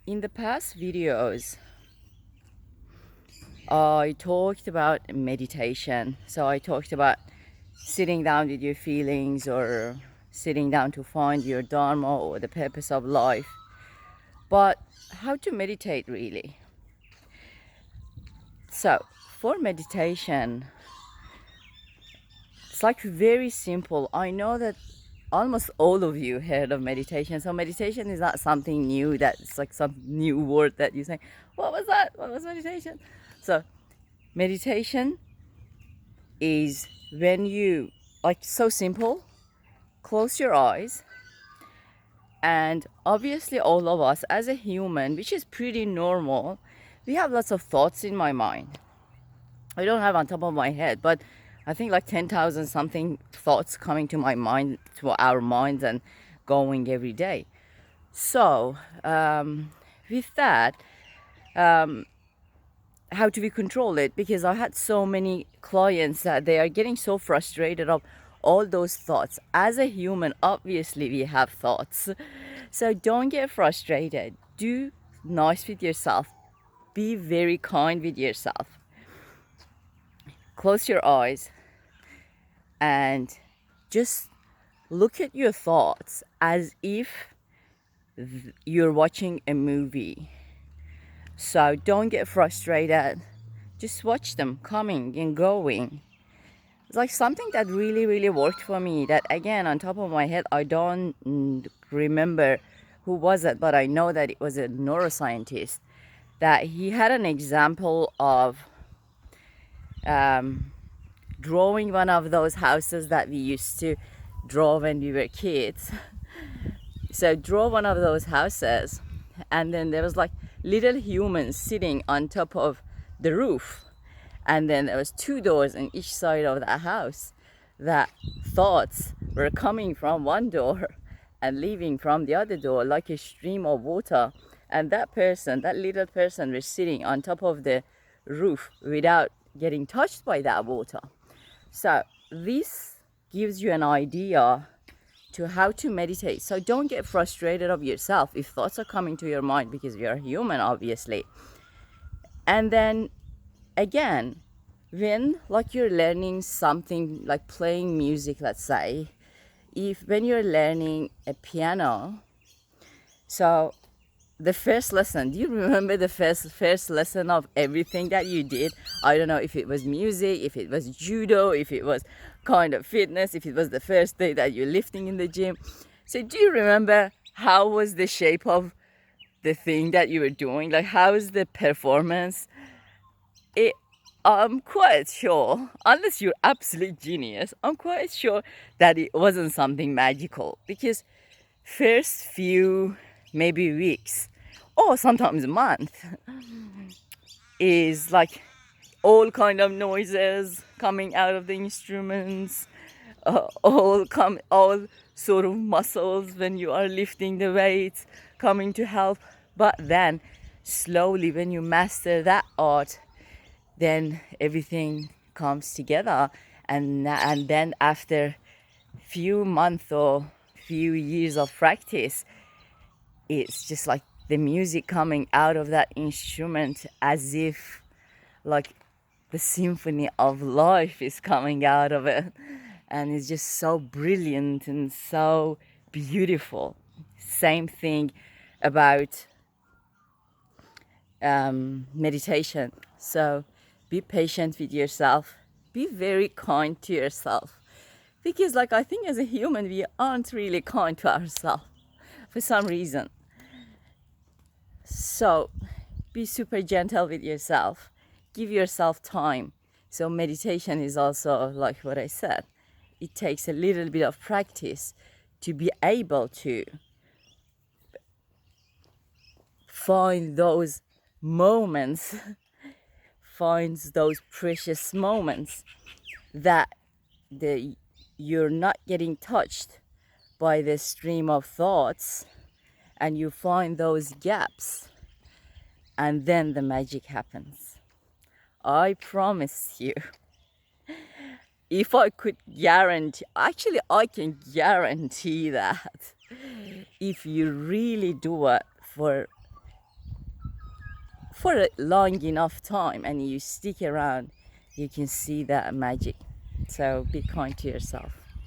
In the past videos, I talked about meditation. So I talked about sitting down with your feelings or sitting down to find your dharma or the purpose of life. But how to meditate really? So for meditation, it's like very simple. I know that almost all of you heard of meditation. So meditation is not something new that's like some new word that you say, what was that? What was meditation? So meditation is when you, like, so simple, close your eyes, and obviously all of us as a human, which is pretty normal, we have lots of thoughts in my mind. I don't have on top of my head, but I think like 10,000 something thoughts coming to my mind, to our minds, and going every day. So with that, how do we control it? Because I had so many clients that they are getting so frustrated of all those thoughts. As a human, obviously we have thoughts, so don't get frustrated. Do nice with yourself. Be very kind with yourself. Close your eyes and just look at your thoughts as if you're watching a movie. So don't get frustrated. Just watch them coming and going. It's like something that really worked for me, that again, on top of my head, I don't remember who was it, but I know that it was a neuroscientist, that he had an example of drawing one of those houses that we used to draw when we were kids. So draw one of those houses, and then there was like little humans sitting on top of the roof, and then there was two doors on each side of the house. That thoughts were coming from one door and leaving from the other door like a stream of water, and that person, that little person, was sitting on top of the roof without getting touched by that water. So this gives you an idea to how to meditate. So don't get frustrated of yourself if thoughts are coming to your mind, because we are human, obviously. And then again, when like you're learning something like playing music, let's say, if when you're learning a piano, so the first lesson, do you remember the first lesson of everything that you did? I don't know if it was music, if it was judo, if it was kind of fitness, if it was the first day that you're lifting in the gym. So do you remember how was the shape of the thing that you were doing? Like, how is the performance? it I'm quite sure, unless you're absolute genius, I'm quite sure that it wasn't something magical, because first few maybe weeks or sometimes a month is like all kind of noises coming out of the instruments, all sort of muscles when you are lifting the weights coming to help. But then slowly, when you master that art, then everything comes together, and then after few months or few years of practice, it's just like the music coming out of that instrument, as if like the symphony of life is coming out of it, and it's just so brilliant and so beautiful. Same thing about meditation. So be patient with yourself, be very kind to yourself, because like I think as a human we aren't really kind to ourselves for some reason. So be super gentle with yourself, give yourself time. So meditation is also like what I said, it takes a little bit of practice to be able to find those moments, finds those precious moments that you're not getting touched by the stream of thoughts, and you find those gaps, and then the magic happens. I promise you, if I could guarantee, actually I can guarantee that if you really do it for for a long enough time and you stick around, you can see that magic. So be kind to yourself.